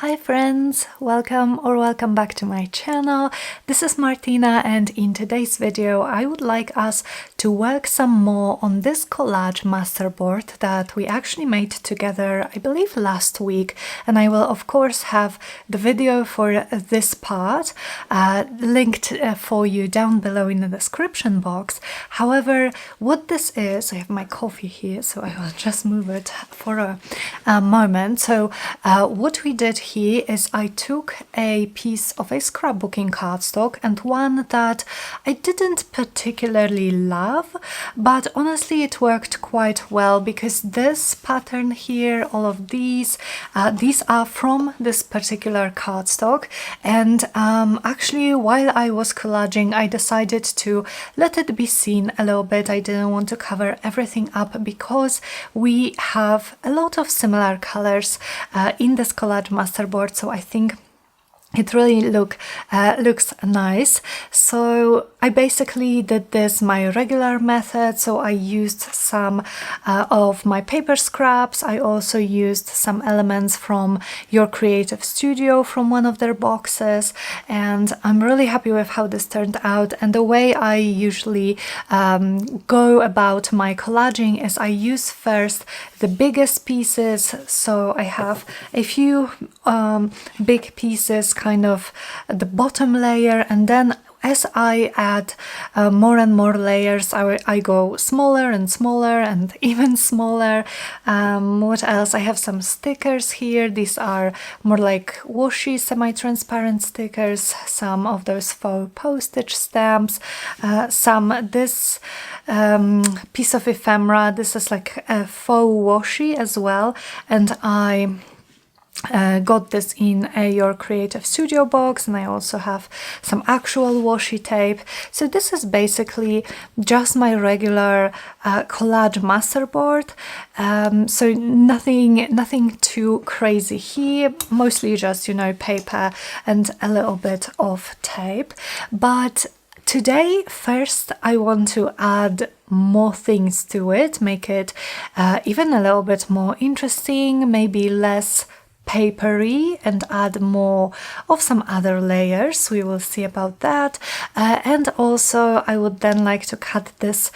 Hi friends, welcome back to my channel. This is Martyna, and in today's video I would like us to work some more on this collage masterboard that we actually made together, I believe last week, and I will of course have the video for this part linked for you down below in the description box. However, what this is, I have my coffee here so I will just move it for a moment. So what we did here is I took a piece of a scrapbooking cardstock and one that I didn't particularly love, but honestly it worked quite well because this pattern here, all of these are from this particular cardstock, and actually while I was collaging I decided to let it be seen a little bit. I didn't want to cover everything up because we have a lot of similar colors in this collage masterboard, so I think it really looks nice. So I basically did this my regular method. So I used some of my paper scraps. I also used some elements from Your Creative Studio from one of their boxes, and I'm really happy with how this turned out. And the way I usually go about my collaging is I use first the biggest pieces. So I have a few big pieces kind of the bottom layer, and then as I add more and more layers I go smaller and smaller and even smaller. What else? I have some stickers here. These are more like washi semi-transparent stickers, some of those faux postage stamps, this piece of ephemera. This is like a faux washi as well, and I got this in Your Creative Studio box, and I also have some actual washi tape. So this is basically just my regular collage masterboard. So nothing too crazy here, mostly just, you know, paper and a little bit of tape. But today, first, I want to add more things to it, make it even a little bit more interesting, maybe less papery, and add more of some other layers. We will see about that. And also I would then like to cut this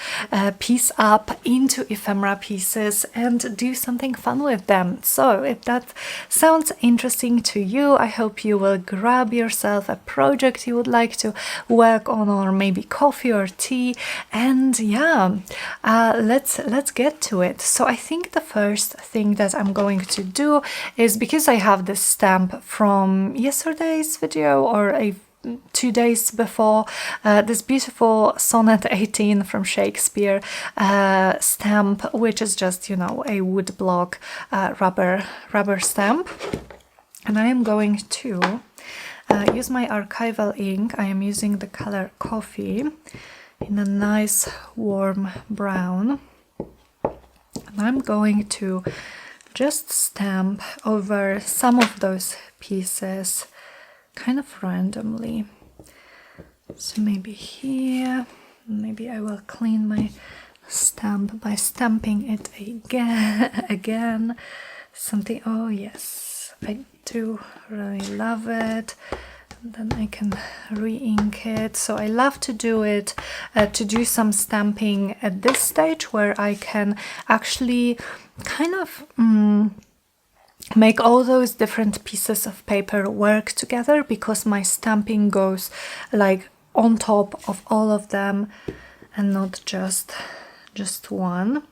piece up into ephemera pieces and do something fun with them. So if that sounds interesting to you, I hope you will grab yourself a project you would like to work on, or maybe coffee or tea, and yeah, let's get to it. So I think the first thing that I'm going to do is, because I have this stamp from yesterday's video or 2 days before, this beautiful Sonnet 18 from Shakespeare stamp, which is just, you know, a wood block rubber stamp, and I am going to use my archival ink. I am using the color Coffee in a nice warm brown, and I'm going to just stamp over some of those pieces kind of randomly. So maybe here, maybe I will clean my stamp by stamping it again. Something, oh yes, I do really love it. Then I can re-ink it. So I love to do it, to do some stamping at this stage where I can actually kind of make all those different pieces of paper work together, because my stamping goes like on top of all of them and not just one.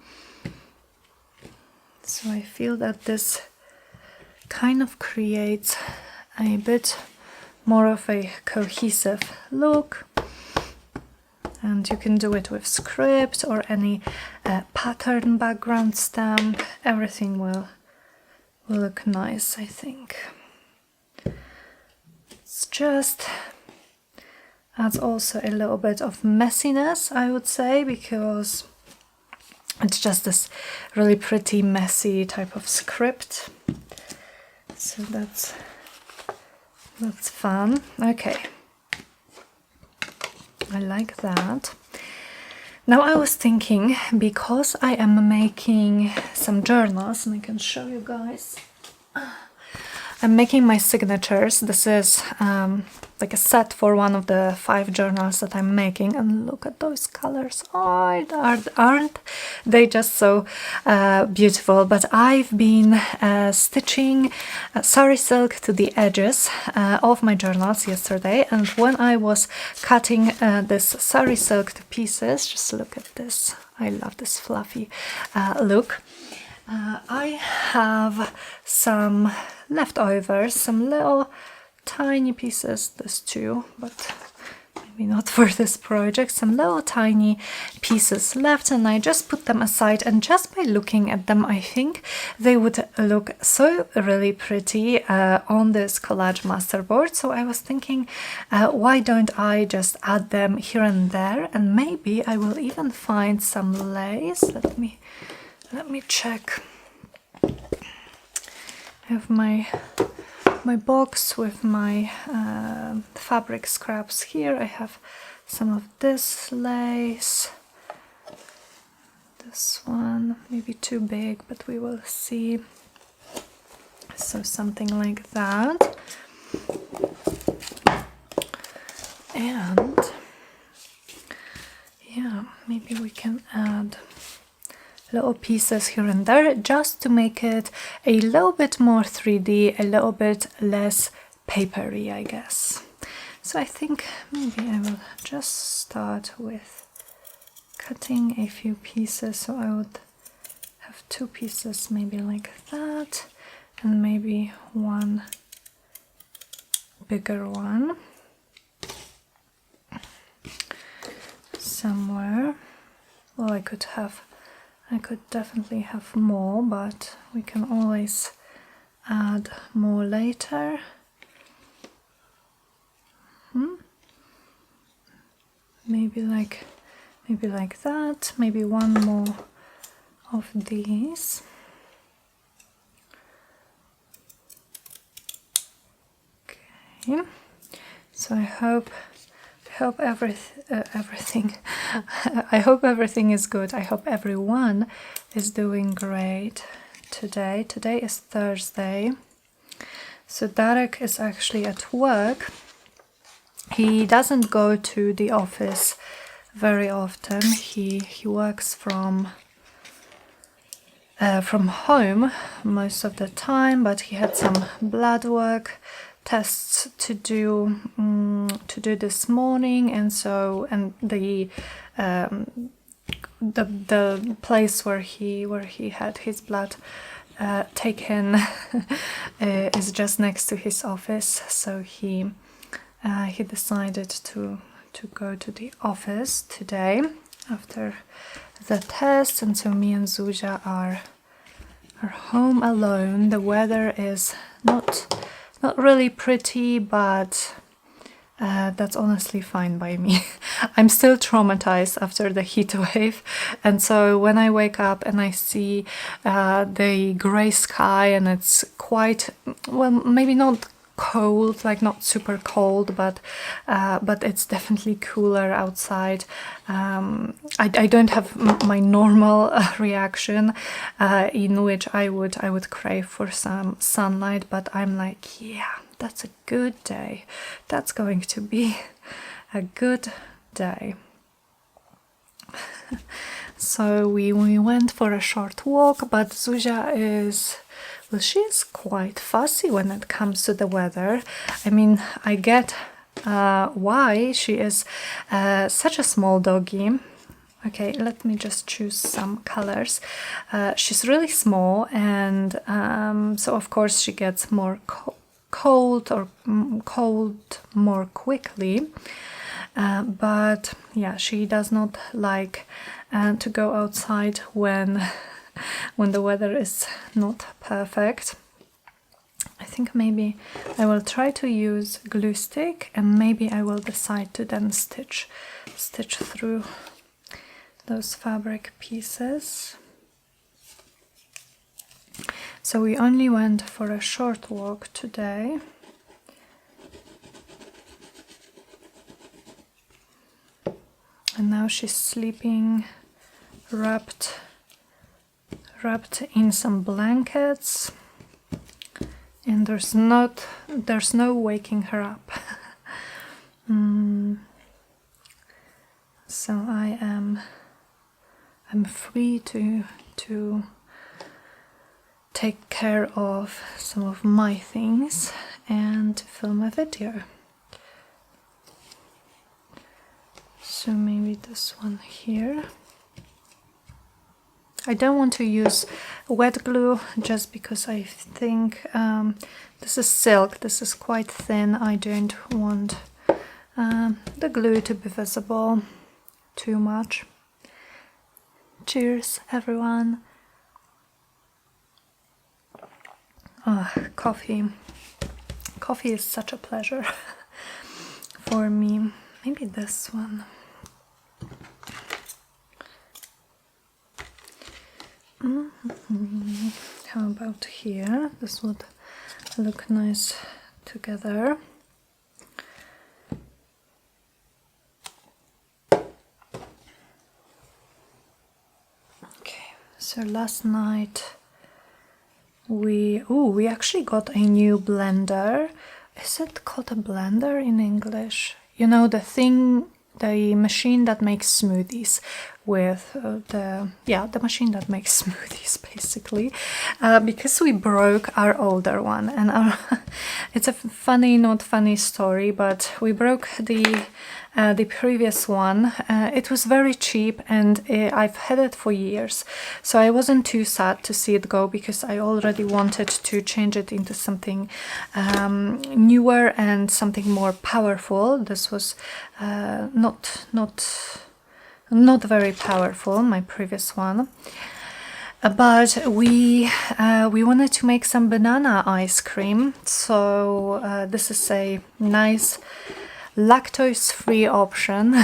So I feel that this kind of creates a bit more of a cohesive look, and you can do it with script or any pattern background stamp. Everything will look nice, I think. It's just adds also a little bit of messiness, I would say, because it's just this really pretty messy type of script. So that's fun. Okay, I like that. Now I was thinking, because I am making some journals, and I can show you guys, I'm making my signatures. This is like a set for one of the 5 journals that I'm making, and look at those colors. Oh, aren't they just so beautiful? But I've been stitching sari silk to the edges of my journals yesterday, and when I was cutting this sari silk to pieces, just look at this. I love this fluffy look. I have some leftovers, some little tiny pieces, there's 2, but maybe not for this project, some little tiny pieces left, and I just put them aside, and just by looking at them I think they would look so really pretty on this collage masterboard. So I was thinking, why don't I just add them here and there, and maybe I will even find some lace. Let me check. I have my box with my fabric scraps here. I have some of this lace. This one, maybe too big, but we will see. So something like that. And yeah, maybe we can add little pieces here and there just to make it a little bit more 3D, a little bit less papery, I guess. So I think maybe I will just start with cutting a few pieces. So I would have 2 pieces maybe like that, and maybe one bigger one somewhere. Well, I could definitely have more, but we can always add more later. Maybe like that. Maybe one more of these. Okay. So I hope everything I hope everything is good. I hope everyone is doing great today. Today is Thursday, so Darek is actually at work. He doesn't go to the office very often. He works from home most of the time, but he had some blood work tests to do this morning, and the place where he had his blood taken is just next to his office, so he decided to go to the office today after the test, and so me and Zuzia are home alone. The weather is not really pretty, but that's honestly fine by me. I'm still traumatized after the heat wave, and so when I wake up and I see the grey sky and it's quite, well, maybe not cold, like not super cold, but it's definitely cooler outside. I don't have my normal reaction in which I would crave for some sunlight, but I'm like, yeah, that's a good day. That's going to be a good day. So we went for a short walk, but Zuzia is, well, she is quite fussy when it comes to the weather. I mean, I get why she is such a small doggy. Okay, let me just choose some colors. She's really small, and so of course she gets more cold more quickly. But yeah, she does not like to go outside when the weather is not perfect. I think maybe I will try to use glue stick, and maybe I will decide to then stitch through those fabric pieces. So we only went for a short walk today. And now she's sleeping wrapped in some blankets, and there's no waking her up. So I'm free to take care of some of my things and film a video. So maybe this one here. I don't want to use wet glue just because I think this is silk, this is quite thin. I don't want the glue to be visible too much. Cheers, everyone. Coffee. Coffee is such a pleasure for me. Maybe this one. How about here? This would look nice together. Okay, so last night we actually got a new blender. Is it called a blender in English? You know, the machine that makes smoothies with the machine that makes smoothies basically, because we broke our older one, and it's a funny, not funny story, but we broke the previous one. It was very cheap, and I've had it for years, so I wasn't too sad to see it go, because I already wanted to change it into something newer and something more powerful. This was not very powerful, my previous one, but we wanted to make some banana ice cream, so this is a nice lactose-free option,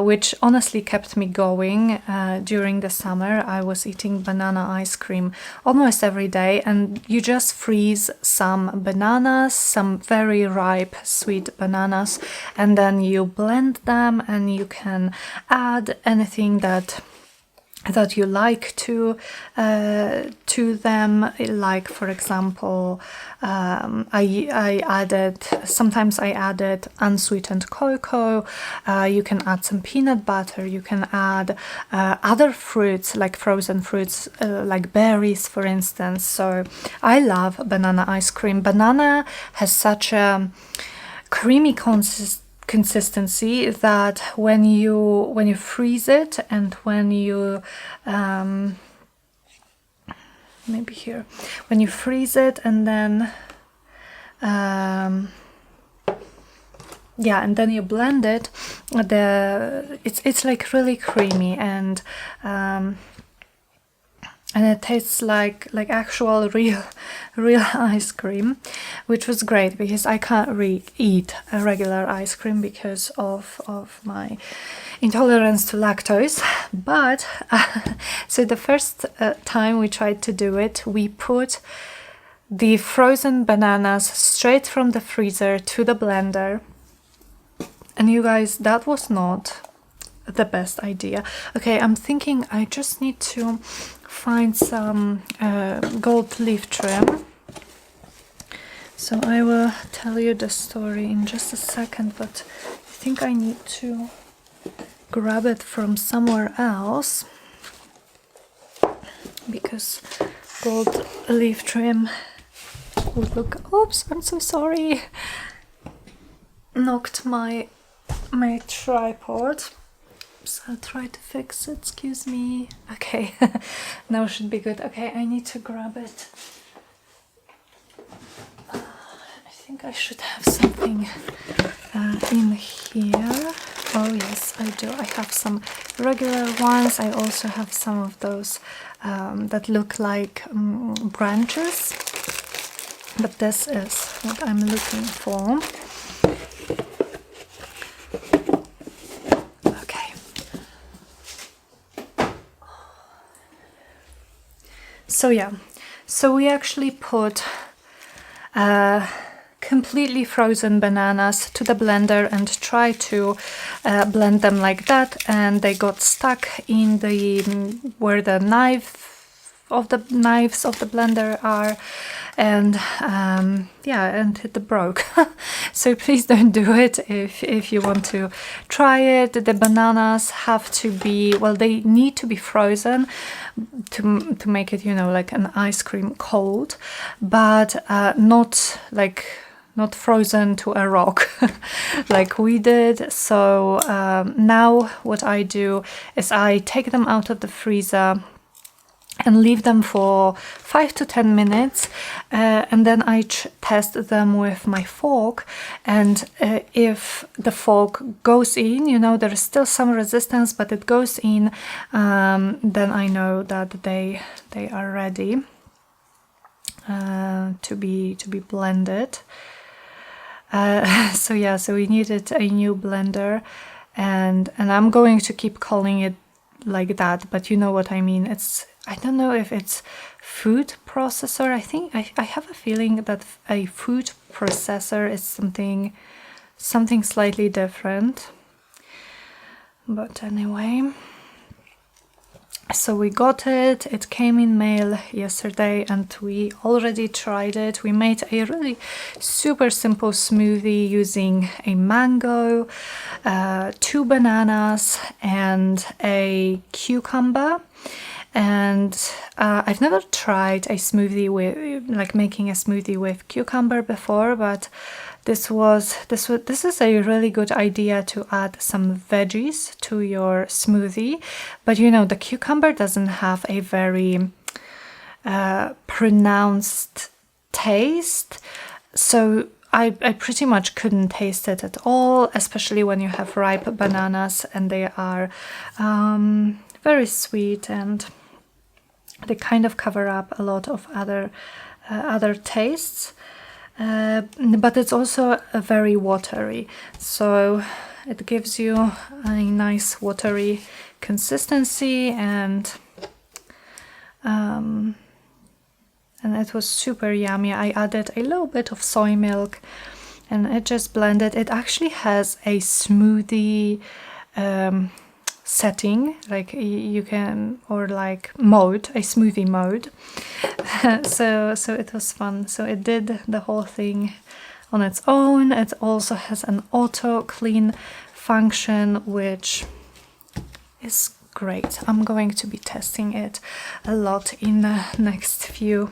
which honestly kept me going during the summer. I was eating banana ice cream almost every day, and you just freeze some bananas, some very ripe sweet bananas, and then you blend them, and you can add anything that you like to them. Like, for example, sometimes I added unsweetened cocoa. You can add some peanut butter. You can add other fruits, like frozen fruits, like berries, for instance. So I love banana ice cream. Banana has such a creamy consistency that when you freeze it, and when you maybe here, when you freeze it, and then and then you blend it, it's like really creamy, and it tastes like actual real ice cream, which was great, because I can't eat a regular ice cream because of my intolerance to lactose. But so the first time we tried to do it, we put the frozen bananas straight from the freezer to the blender, and you guys, that was not the best idea. Okay, I'm thinking I just need to find some gold leaf trim, so I will tell you the story in just a second, but I think I need to grab it from somewhere else, because gold leaf trim would look... Oops, I'm so sorry. Knocked my tripod. So I'll try to fix it. Excuse me. Okay, now should be good. Okay, I need to grab it. I think I should have something in here. Oh yes, I do. I have some regular ones. I also have some of those that look like branches, but this is what I'm looking for. So yeah, so we actually put completely frozen bananas to the blender and try to blend them like that, and they got stuck in the where the knife the knives of the blender are, and yeah, and it broke. So please don't do it if you want to try it. The bananas have to be, well, they need to be frozen to make it, you know, like an ice cream cold, but not frozen to a rock like we did. So now what I do is I take them out of the freezer and leave them for 5 to 10 minutes, and then I test them with my fork, and if the fork goes in, you know, there is still some resistance, but it goes in, then I know that they are ready to be blended. So yeah, so we needed a new blender, and I'm going to keep calling it like that, but you know what I mean. I don't know if it's food processor. I think I have a feeling that a food processor is something slightly different. But anyway, so we got it. It came in mail yesterday and we already tried it. We made a really super simple smoothie using a mango, 2 bananas and a cucumber. And I've never tried a smoothie with, like, making a smoothie with cucumber before, but this is a really good idea to add some veggies to your smoothie. But you know, the cucumber doesn't have a very pronounced taste, so I pretty much couldn't taste it at all, especially when you have ripe bananas and they are very sweet, and they kind of cover up a lot of other tastes, but it's also very watery, so it gives you a nice watery consistency, and it was super yummy. I added a little bit of soy milk and it just blended. It actually has a smoothie setting, like you can, or like mode, a smoothie mode. so it was fun. So it did the whole thing on its own. It also has an auto clean function, which is great. I'm going to be testing it a lot in the next few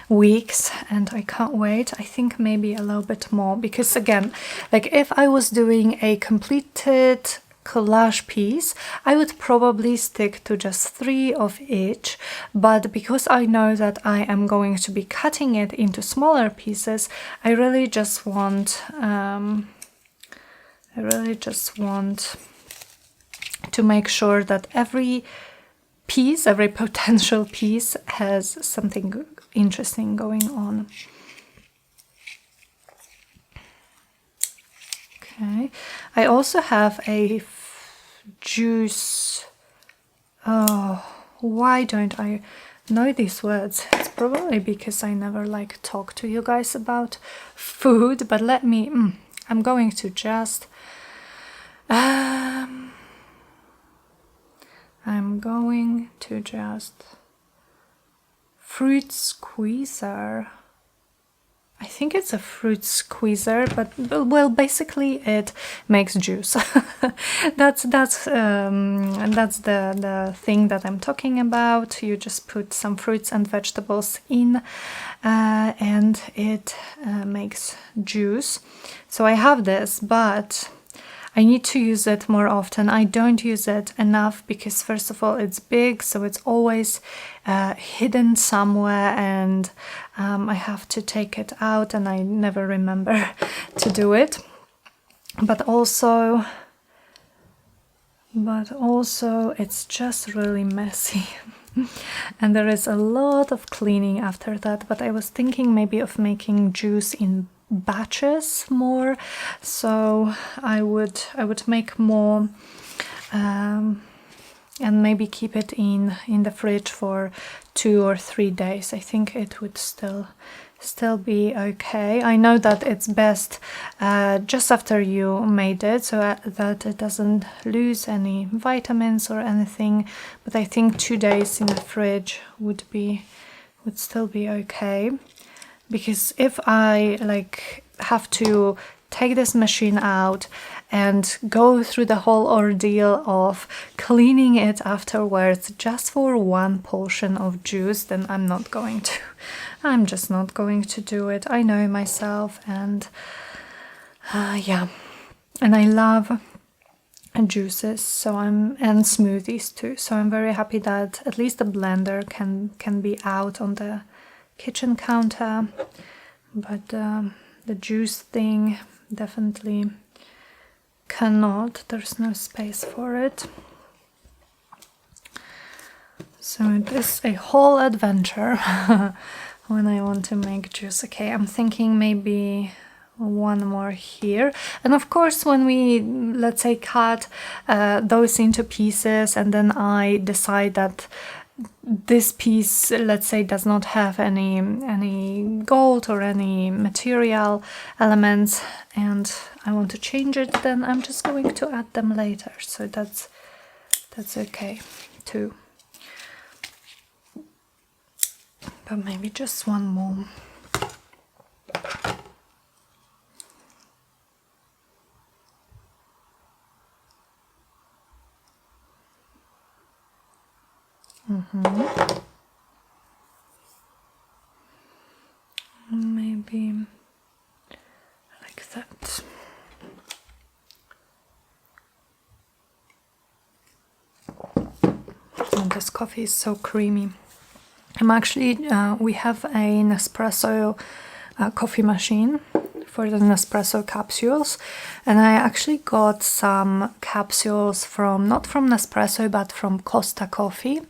weeks and I can't wait. I think maybe a little bit more, because again, like if I was doing a completed collage piece, I would probably stick to just 3 of each, but because I know that I am going to be cutting it into smaller pieces, I really just want to make sure that every piece, every potential piece, has something interesting going on. Okay, I also have a juice. Oh, why don't I know these words? It's probably because I never like talk to you guys about food, but let me, I'm going to just, fruit squeezer. I think it's a fruit squeezer, but well, basically it makes juice. that's the thing that I'm talking about. You just put some fruits and vegetables in, and it makes juice. So I have this, but I need to use it more often. I don't use it enough because, first of all, it's big, so it's always hidden somewhere, and I have to take it out and I never remember to do it. But also it's just really messy. And there is a lot of cleaning after that, but I was thinking maybe of making juice in batches more, so I would make more and maybe keep it in the fridge for 2 or 3 days. I think it would still still be okay. I know that it's best just after you made it, so that it doesn't lose any vitamins or anything, but I think 2 days in the fridge would still be okay, because if I like have to take this machine out and go through the whole ordeal of cleaning it afterwards just for one portion of juice, then I'm just not going to do it. I know myself, and yeah, and I love juices, and smoothies too, so I'm very happy that at least the blender can be out on the kitchen counter, but the juice thing definitely cannot. There's no space for it. So it is a whole adventure when I want to make juice. Okay, I'm thinking maybe one more here, and of course when we, let's say, cut those into pieces, and then I decide that this piece, let's say, does not have any gold or any material elements, and I want to change it, then I'm just going to add them later, so that's okay too. But maybe just one more. Maybe like that. Oh, this coffee is so creamy. I'm actually, we have a Nespresso coffee machine for the Nespresso capsules, and I actually got some capsules from, not from Nespresso, but from Costa Coffee,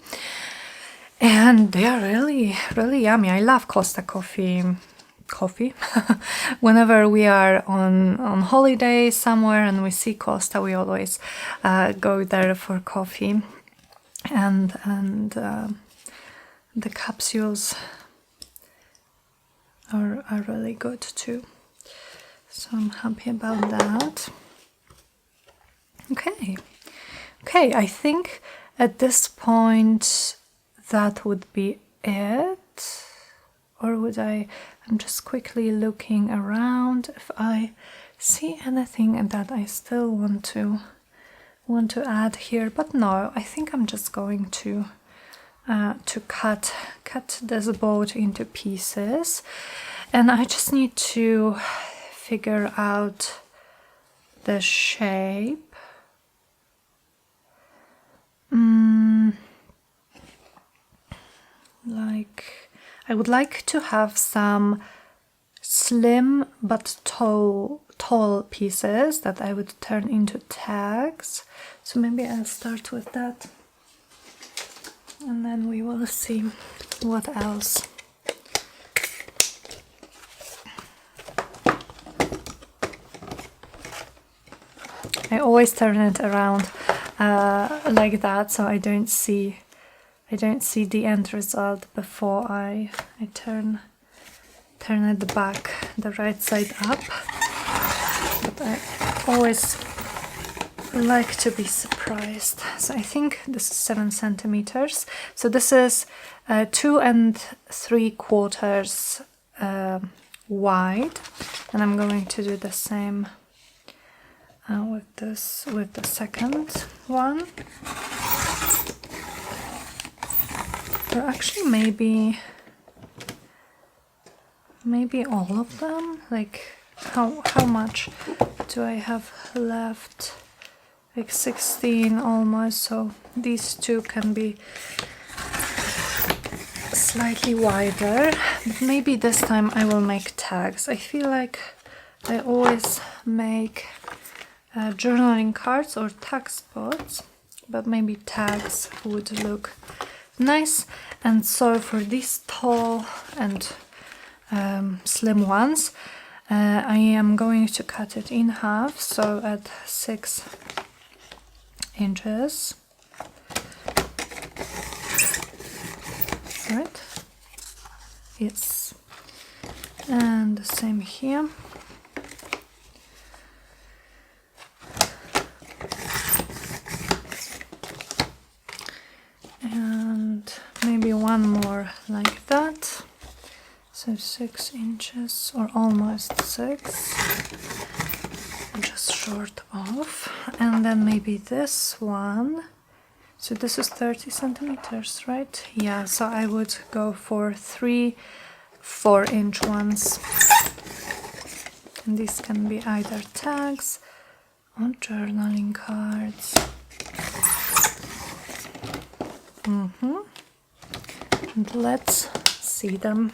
and they are really yummy. I love Costa coffee whenever we are on holiday somewhere and we see Costa, we always go there for coffee, and the capsules are really good too, so I'm happy about that. Okay, I think at this point that would be it, or would I'm just quickly looking around if I see anything that I still want to add here, but no, I think I'm just going to cut this boat into pieces, and I just need to figure out the shape. Like, I would like to have some slim but tall pieces that I would turn into tags, so maybe I'll start with that, and then we will see what else. I always turn it around like that, so I don't see the end result before I turn it back, the right side up. But I always like to be surprised. So I think this is 7 centimeters. So this is 2 3/4 wide, and I'm going to do the same with the second one. Or actually maybe all of them. Like, how much do I have left? Like 16 almost, so these two can be slightly wider. But maybe this time I will make tags. I feel like I always make journaling cards or tag spots, but maybe tags would look nice. And so for these tall and slim ones, I am going to cut it in half, so at 6 inches. Right? Yes. And the same here. And maybe one more like that. So 6 inches or almost 6. Just short of. And then maybe this one. So this is 30 centimeters, right? Yeah, so I would go for 3 4-inch ones. And these can be either tags or journaling cards. And let's see them.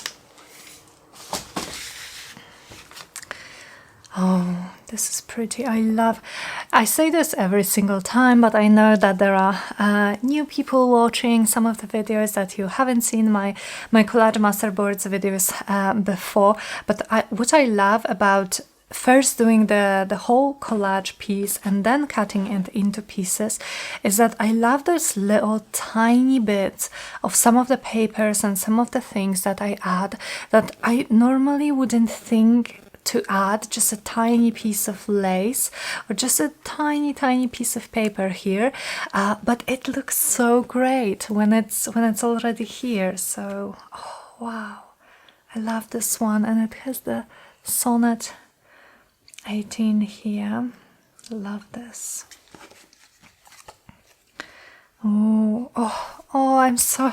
Oh, this is pretty. I say this every single time, but I know that there are new people watching some of the videos that you haven't seen my collage masterboards videos before. But what I love about first doing the whole collage piece and then cutting it into pieces is that I love those little tiny bits of some of the papers and some of the things that I add that I normally wouldn't think to add. Just a tiny piece of lace or just a tiny piece of paper here, but it looks so great when it's already here. So oh, wow, I love this one, and it has the Sonnet 18 here. Love this. Oh, I'm so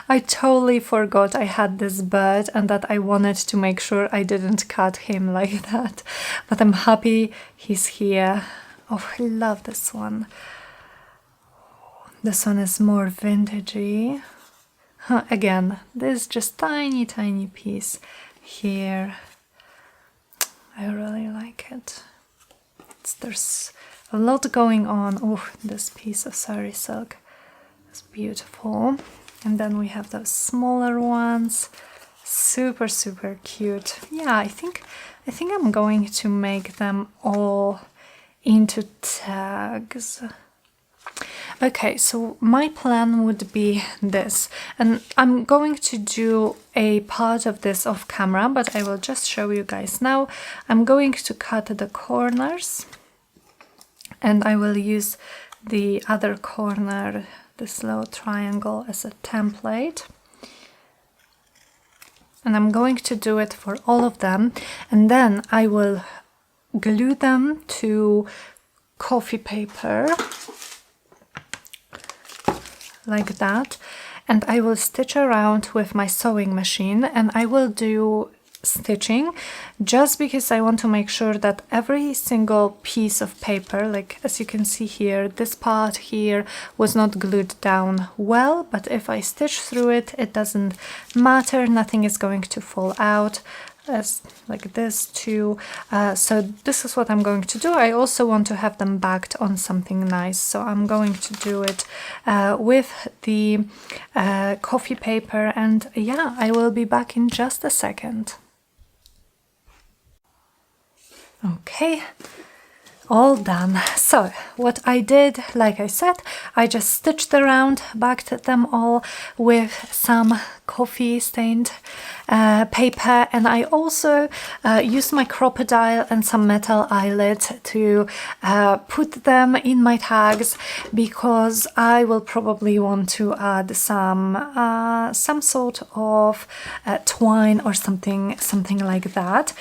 I totally forgot I had this bird and that I wanted to make sure I didn't cut him like that. But I'm happy he's here. Oh, I love this one. This one is more vintagey. Again, this just tiny piece here. I really like it. There's a lot going on. Oh, this piece of sari silk is beautiful. And then we have those smaller ones. Super cute. Yeah, I think I'm going to make them all into tags. Okay, so my plan would be this, and I'm going to do a part of this off camera, but I will just show you guys now. I'm going to cut the corners, and I will use the other corner, this little triangle, as a template. And I'm going to do it for all of them, and then I will glue them to coffee paper like that, and I will stitch around with my sewing machine, and I will do stitching just because I want to make sure that every single piece of paper, like as you can see here, this part here was not glued down well, but if I stitch through it, it doesn't matter, nothing is going to fall out. As like this too. So this is what I'm going to do. I also want to have them backed on something nice, so I'm going to do it with the coffee paper, and yeah, I will be back in just a second. Okay, all done. So what I did, like I said, I just stitched around, backed them all with some coffee stained paper, and I also used my crocodile and some metal eyelet to put them in my tags, because I will probably want to add some sort of twine or something like that.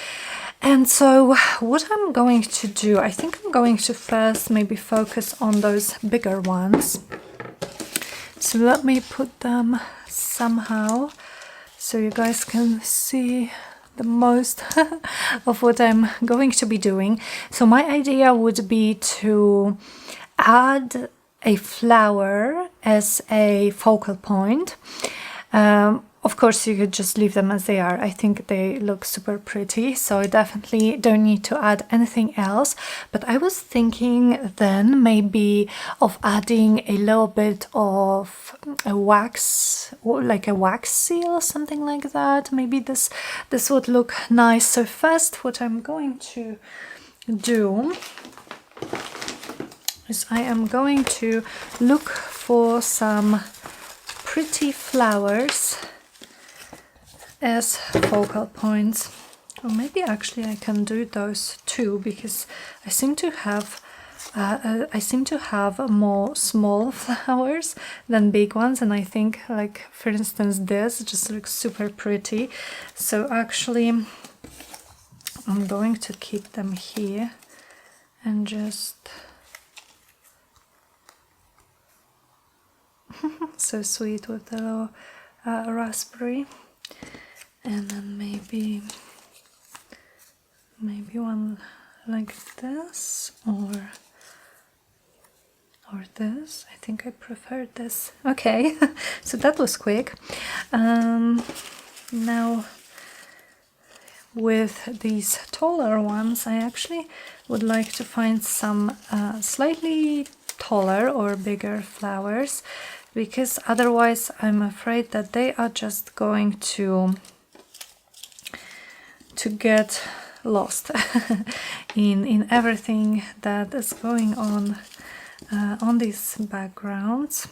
And so what I'm going to do, I think I'm going to first maybe focus on those bigger ones. So let me put them somehow so you guys can see the most of what I'm going to be doing. So my idea would be to add a flower as a focal point. Of course, you could just leave them as they are. I think they look super pretty, so I definitely don't need to add anything else. But I was thinking then maybe of adding a little bit of a wax, like a wax seal, something like that. Maybe this would look nice. So first, what I'm going to do is I am going to look for some pretty flowers as focal points. Or maybe actually I can do those two, because I seem to have more small flowers than big ones, and I think, like, for instance, this just looks super pretty. So actually I'm going to keep them here and just so sweet with the little raspberry, and then maybe one like this, or this. I think I prefer this. Okay, so that was quick. Now with these taller ones, I actually would like to find some slightly taller or bigger flowers, because otherwise I'm afraid that they are just going to get lost in everything that is going on these backgrounds.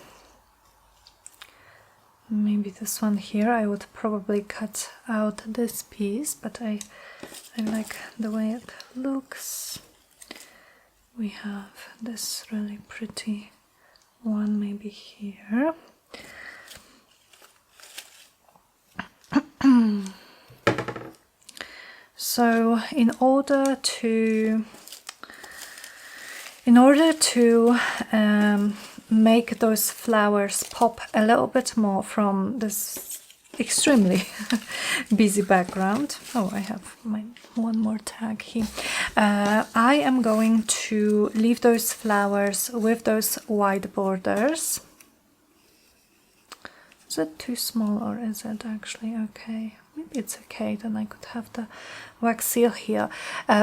Maybe this one here, I would probably cut out this piece, but I like the way it looks. We have this really pretty one maybe here. So in order to make those flowers pop a little bit more from this extremely busy background. Oh, I have my one more tag here. I am going to leave those flowers with those white borders. Is it too small, or is it actually okay? Maybe it's okay, then I could have the wax seal here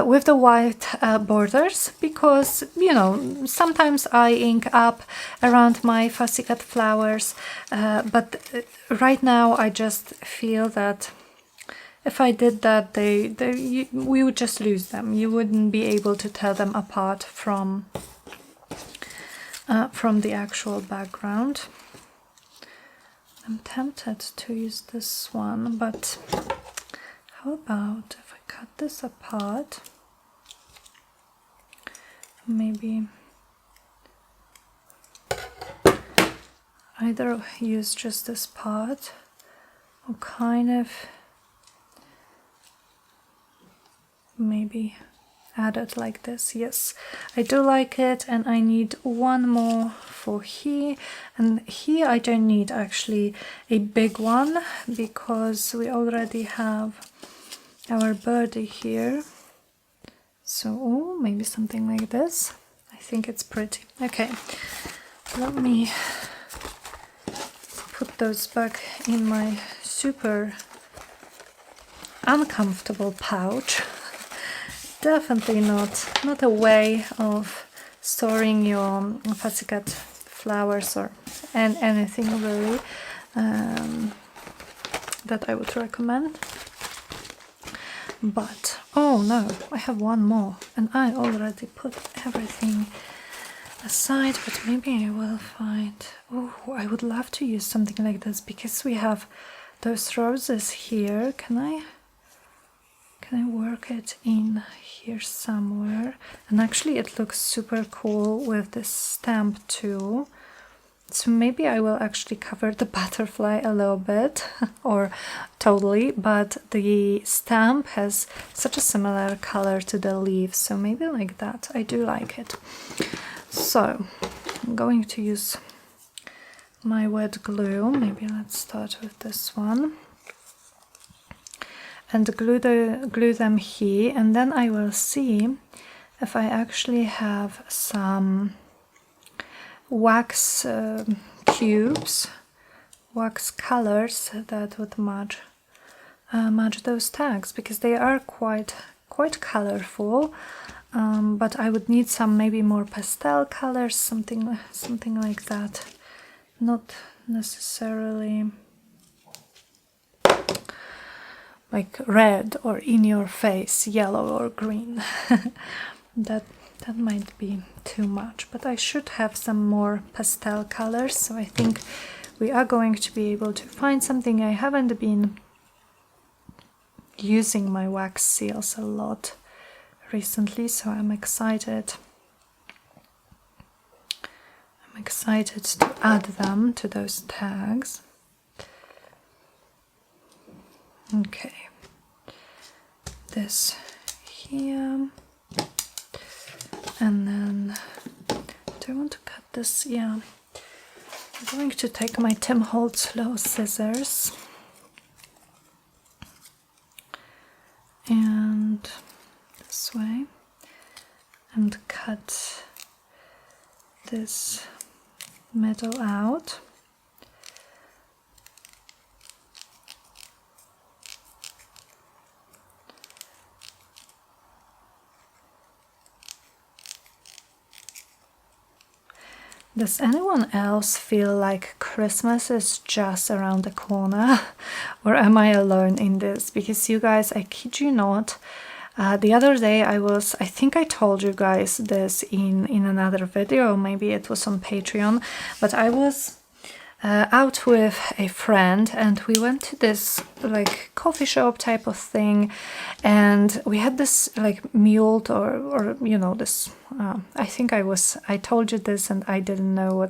with the white borders, because, you know, sometimes I ink up around my fussy cut flowers, but right now I just feel that if I did that, we would just lose them. You wouldn't be able to tell them apart from the actual background. I'm tempted to use this one, but how about if I cut this apart? Maybe either use just this part, or kind of maybe add it like this. Yes, I do like it, and I need one more for here, and here I don't need actually a big one, because we already have our birdie here. So oh, maybe something like this. I think it's pretty. Okay, let me put those back in my super uncomfortable pouch. Definitely not a way of storing your fussy cut flowers or anything really that I would recommend. But oh no, I have one more, and I already put everything aside, but maybe I will find... Oh, I would love to use something like this, because we have those roses here. Can I work it in here somewhere? And actually it looks super cool with this stamp too. So maybe I will actually cover the butterfly a little bit or totally, but the stamp has such a similar color to the leaves, so maybe like that. I do like it. So I'm going to use my wet glue. Maybe let's start with this one. And glue them here, and then I will see if I actually have some wax cubes, wax colors that would match those tags, because they are quite colorful. But I would need some maybe more pastel colors, something like that. Not necessarily like red or in your face yellow or green. that might be too much, but I should have some more pastel colors, so I think we are going to be able to find something. I haven't been using my wax seals a lot recently, so I'm excited. I'm excited to add them to those tags. Okay, this here, and then do I want to cut this? Yeah, I'm going to take my Tim Holtz little scissors and this way and cut this middle out. Does anyone else feel like Christmas is just around the corner? Or am I alone in this? Because you guys, I kid you not, the other day I think I told you guys this in another video, maybe it was on Patreon, but I was out with a friend and we went to this like coffee shop type of thing, and we had this like muled or you know, this I think I told you this and I didn't know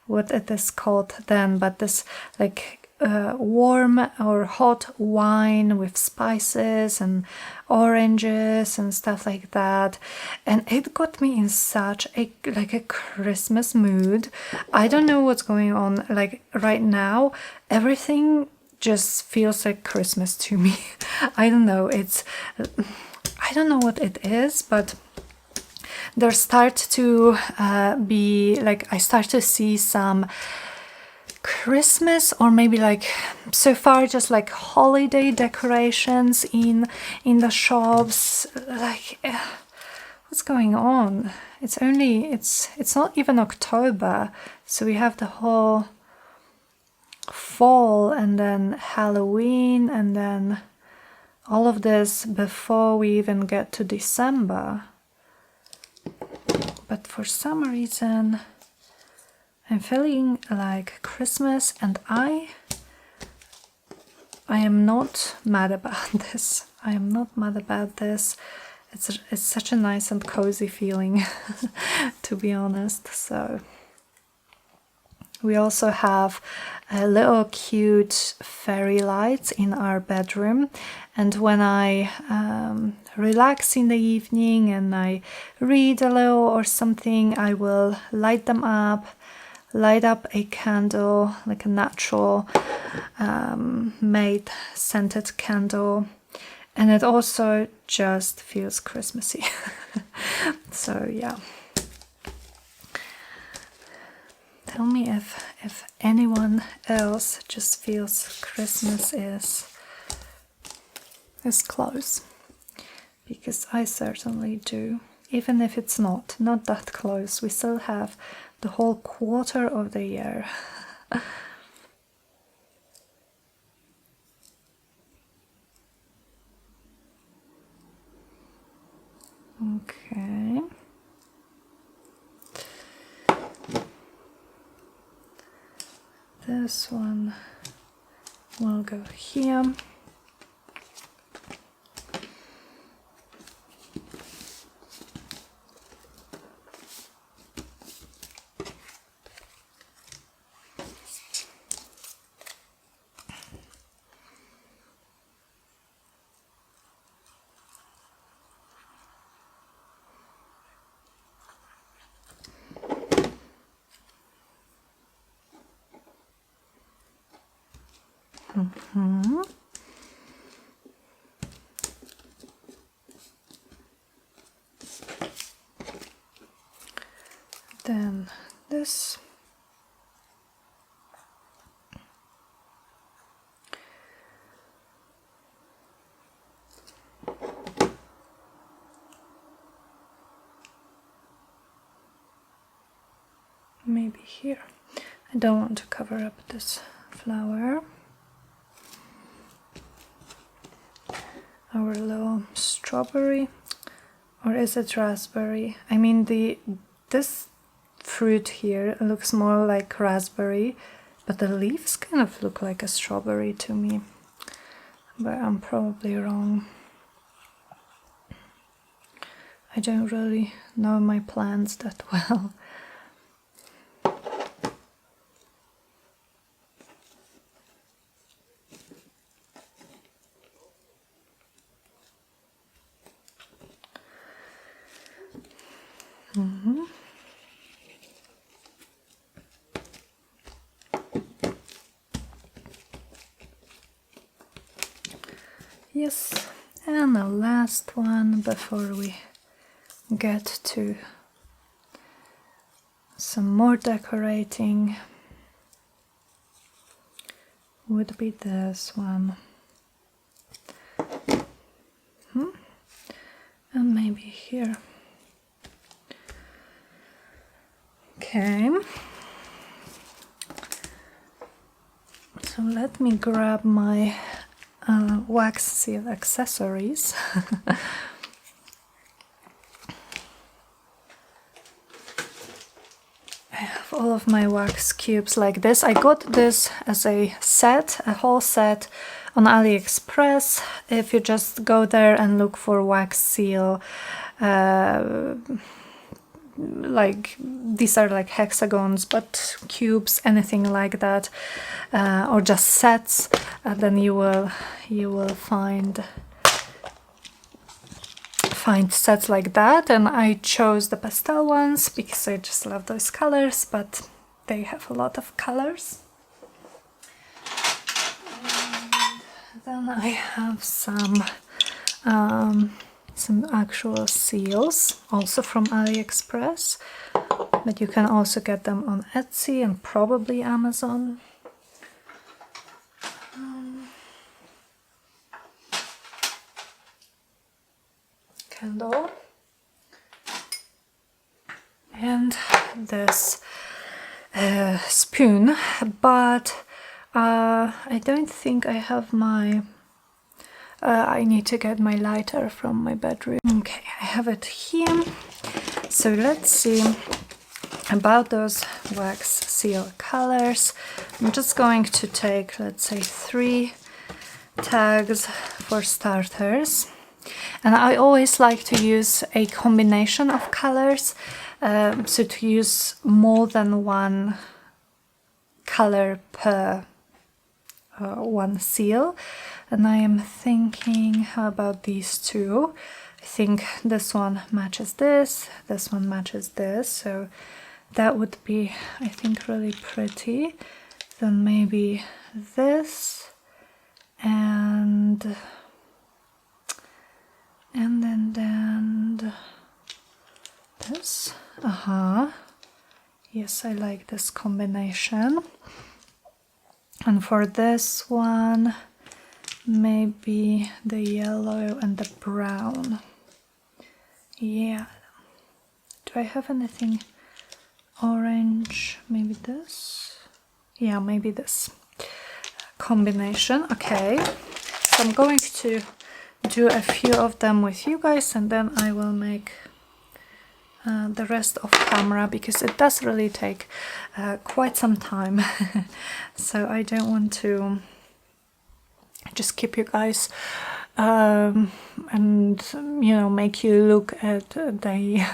what it is called then, but this like warm or hot wine with spices and oranges and stuff like that, and it got me in such a like a Christmas mood. I don't know what's going on, like right now everything just feels like Christmas to me. I don't know, I don't know what it is, but there start to be like, I start to see some Christmas or maybe like so far just like holiday decorations in the shops. Like what's going on? It's not even October, so we have the whole fall and then Halloween and then all of this before we even get to December. But for some reason I'm feeling like Christmas, and I am not mad about this. I am not mad about this. It's such a nice and cozy feeling, to be honest. So we also have a little cute fairy lights in our bedroom, and when I relax in the evening and I read a little or something, I will light them up. Light up a candle, like a natural made scented candle, and it also just feels Christmassy. So yeah, tell me if anyone else just feels Christmas is close, because I certainly do. Even if it's not that close, we still have the whole quarter of the year. Okay. This one will go here. Then this. Maybe here. I don't want to cover up this flower. Our little strawberry, or is it raspberry? I mean, this fruit here looks more like raspberry, but the leaves kind of look like a strawberry to me. but I'm probably wrong. I don't really know my plants that well. Yes, and the last one before we get to some more decorating would be this one. And maybe here. Okay. So let me grab my wax seal accessories. I have all of my wax cubes like this. I got this as a set, a whole set on AliExpress. If you just go there and look for wax seal, like these are like hexagons, but cubes, anything like that, or just sets, then you will find sets like that. And I chose the pastel ones because I just love those colors, but they have a lot of colors. And then I have some actual seals, also from AliExpress, but you can also get them on Etsy and probably Amazon. Candle, and this spoon, but I don't think I have my I need to get my lighter from my bedroom. Okay, I have it here. So let's see about those wax seal colors. I'm just going to take, let's say, 3 tags for starters. And I always like to use a combination of colors, so to use more than one color per one seal. And I am thinking, how about these two? I think this one matches this one matches this, so that would be, I think, really pretty. Then maybe this, and then this. Yes, I like this combination. And for this one, maybe the yellow and the brown. Yeah. Do I have anything orange? Maybe this? Yeah, maybe this combination. Okay. So I'm going to do a few of them with you guys, and then I will make the rest off camera, because it does really take quite some time. So I don't want to just keep you guys and, you know, make you look at the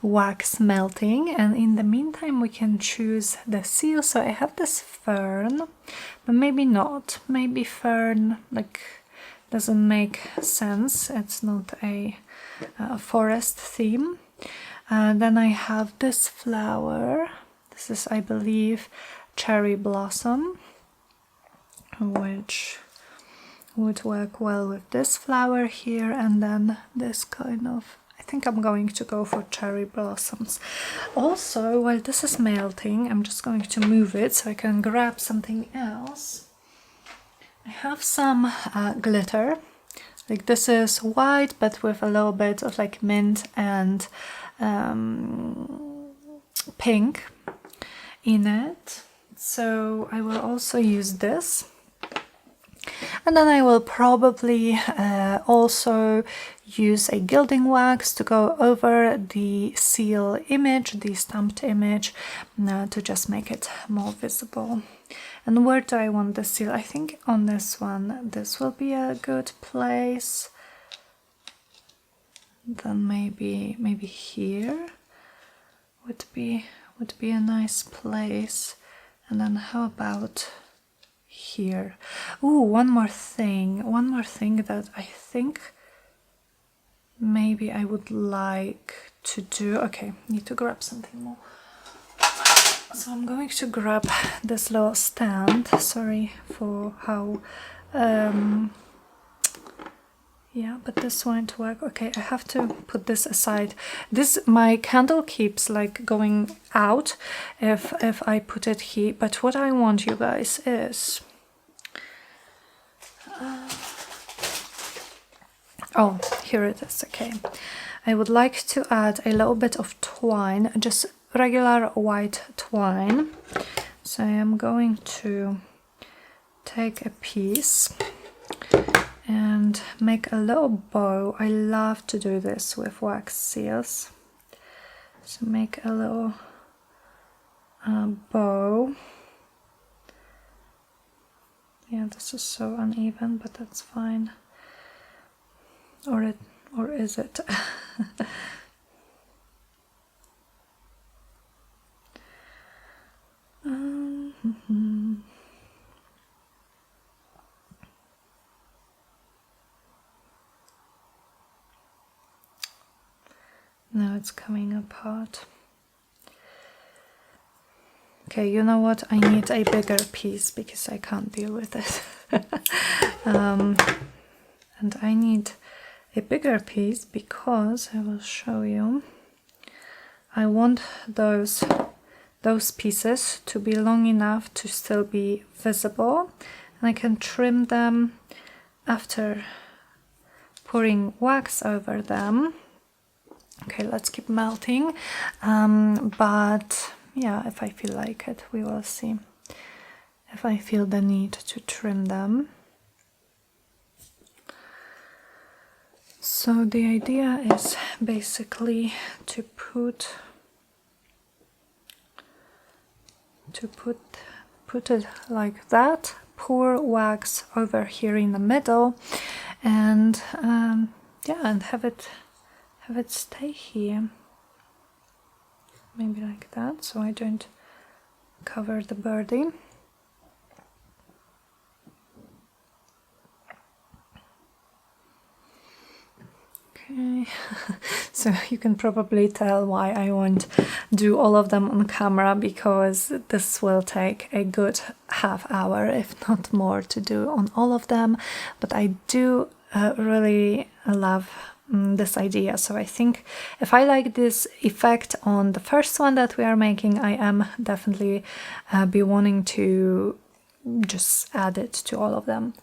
wax melting. And in the meantime, we can choose the seal. So I have this fern, but maybe not. Maybe fern, like, doesn't make sense. It's not a forest theme. Then I have this flower. This is, I believe, cherry blossom, which would work well with this flower here. And then this kind of, I think I'm going to go for cherry blossoms. Also, while this is melting, I'm just going to move it so I can grab something else. I have some glitter. Like, this is white, but with a little bit of like mint and pink in it. So I will also use this. And And then I will probably also use a gilding wax to go over the seal image, the stamped image, to just make it more visible. And where do I want the seal? I think on this one, this will be a good place. Then maybe here would be a nice place. And then how about here? Ooh, one more thing that I think maybe I would like to do. Okay, need to grab something more. So I'm going to grab this little stand. Sorry for how yeah, but this won't work. Okay, I have to put this aside. My candle keeps like going out if I put it here. But what I want, you guys, is oh, here it is. Okay, I would like to add a little bit of twine, just regular white twine. So I am going to take a piece and make a little bow. I love to do this with wax seals. So make a little bow. Yeah, this is so uneven, but that's fine. Or is it? Now it's coming apart. Okay, you know what? I need a bigger piece because I can't deal with it. And I need a bigger piece because I will show you. I want those pieces to be long enough to still be visible, and I can trim them after pouring wax over them. Okay, let's keep melting, but yeah, if I feel like it, we will see if I feel the need to trim them. So the idea is basically to put it like that, pour wax over here in the middle, and yeah, and have it stay here, maybe like that, so I don't cover the birdie. Okay, so you can probably tell why I won't do all of them on camera, because this will take a good half hour, if not more, to do on all of them. But I do really love this idea, so I think if I like this effect on the first one that we are making, I am definitely be wanting to just add it to all of them.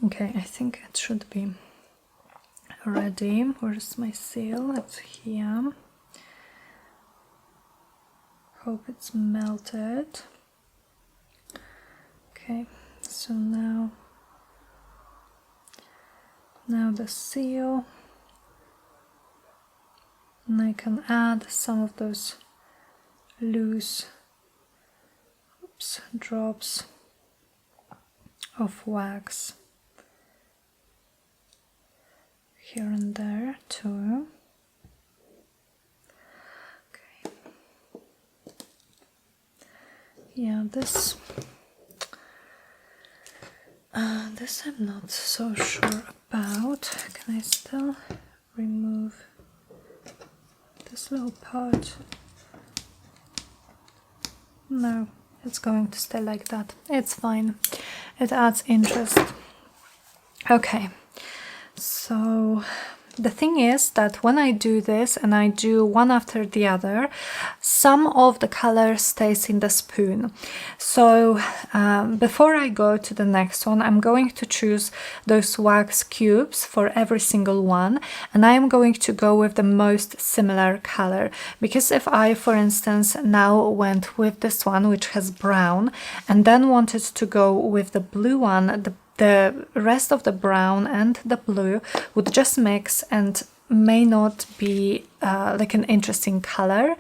Okay, I think it should be ready. Where's my seal? It's here. Hope it's melted. Okay, so now the seal, and I can add some of those loose drops of wax here and there too. Okay. Yeah, this I'm not so sure about. Can I still remove this little part? No, it's going to stay like that. It's fine. It adds interest. Okay, so the thing is that when I do this and I do one after the other, some of the color stays in the spoon. So before I go to the next one, I'm going to choose those wax cubes for every single one, and I am going to go with the most similar color, because if I, for instance, now went with this one which has brown and then wanted to go with the blue one, the rest of the brown and the blue would just mix and may not be like an interesting color.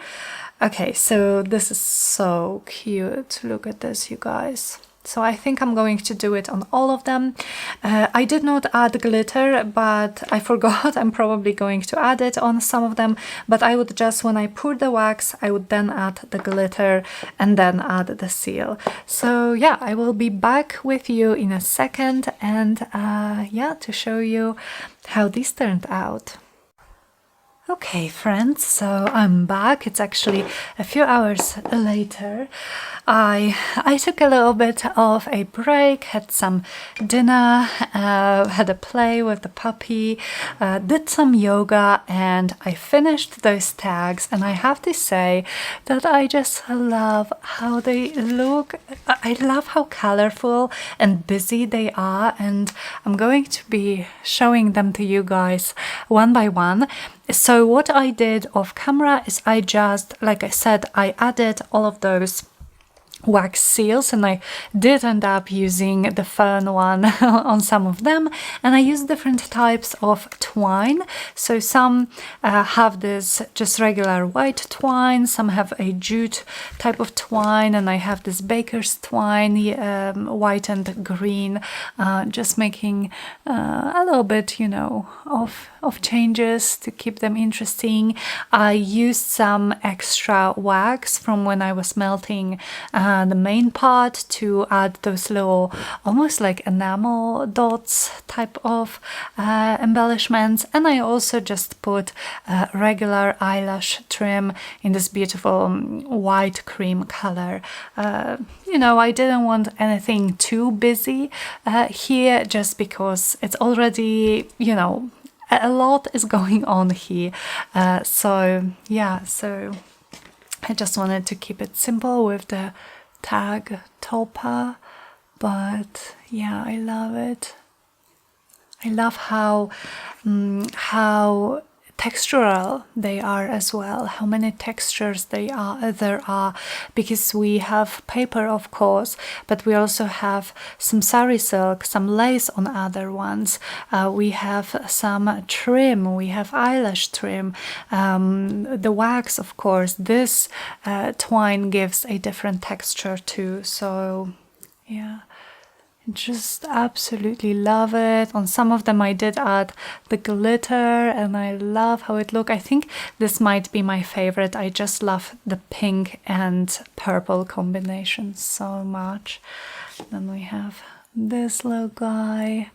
Okay, so this is so cute. Look at this, you guys. So I think I'm going to do it on all of them. I did not add glitter, but I forgot. I'm probably going to add it on some of them, but I would just, when I pour the wax, I would then add the glitter and then add the seal. So yeah, I will be back with you in a second, and yeah, to show you how these turned out. Okay friends, so I'm back. It's actually a few hours later. I took a little bit of a break, had some dinner, had a play with the puppy, did some yoga, and I finished those tags, and I have to say that I just love how they look. I love how colorful and busy they are, and I'm going to be showing them to you guys one by one. So what I did off camera is I just, like I said, I added all of those wax seals, and I did end up using the fern one on some of them, and I used different types of twine. So some have this just regular white twine, some have a jute type of twine, and I have this baker's twine, white and green, just making a little bit, you know, of changes to keep them interesting. I used some extra wax from when I was melting the main part to add those little almost like enamel dots type of embellishments, and I also just put regular eyelash trim in this beautiful white cream color. You know, I didn't want anything too busy here, just because it's already, you know, a lot is going on here. So yeah, so I just wanted to keep it simple with the tag topper, but yeah, I love it. I love how textural they are as well, how many textures there are, because we have paper, of course, but we also have some sari silk, some lace on other ones, we have some trim, we have eyelash trim, the wax, of course. This twine gives a different texture too, so yeah, just absolutely love it. On some of them I did add the glitter, and I love how it looks. I think this might be my favorite. I just love the pink and purple combination so much. Then we have this little guy.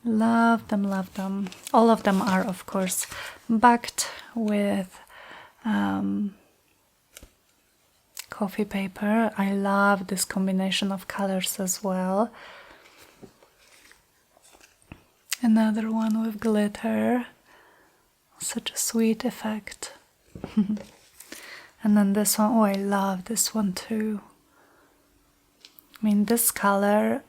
Love them, love them. All of them are, of course, backed with coffee paper. I love this combination of colors as well. Another one with glitter. Such a sweet effect. And then this one, oh, I love this one too. I mean, this color,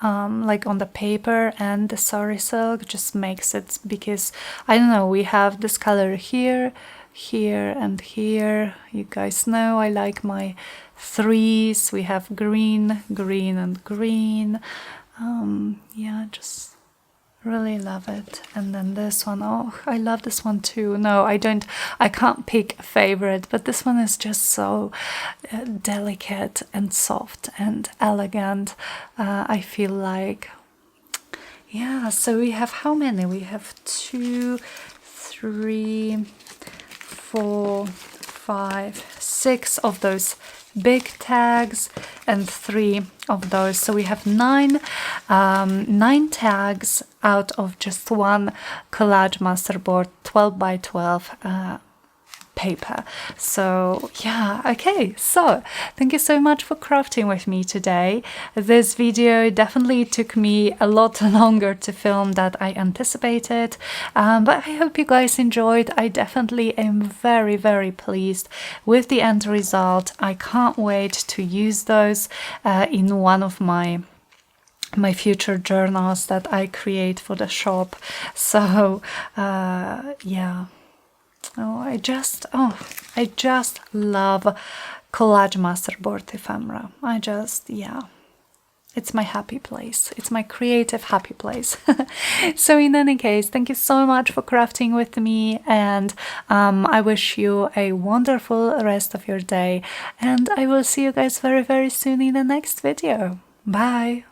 like on the paper and the sari silk, just makes it, because I don't know, we have this color here, here and here. You guys know I like my threes. We have green, green and green. Yeah, just really love it. And then this one, oh, I love this one too. No, I can't pick a favorite, but this one is just so delicate and soft and elegant. I feel like, yeah. So we have how many? We have 2, 3, 4, 5, 6 of those big tags and 3 of those. So we have 9 tags out of just one collage masterboard, 12 by 12 paper. So yeah, okay, so thank you so much for crafting with me today. This video definitely took me a lot longer to film than I anticipated, but I hope you guys enjoyed. I definitely am very pleased with the end result. I can't wait to use those in one of my future journals that I create for the shop. So yeah. I just love collage masterboard ephemera. Yeah, it's my happy place. It's my creative happy place. So in any case, thank you so much for crafting with me, and I wish you a wonderful rest of your day, and I will see you guys very soon in the next video. Bye.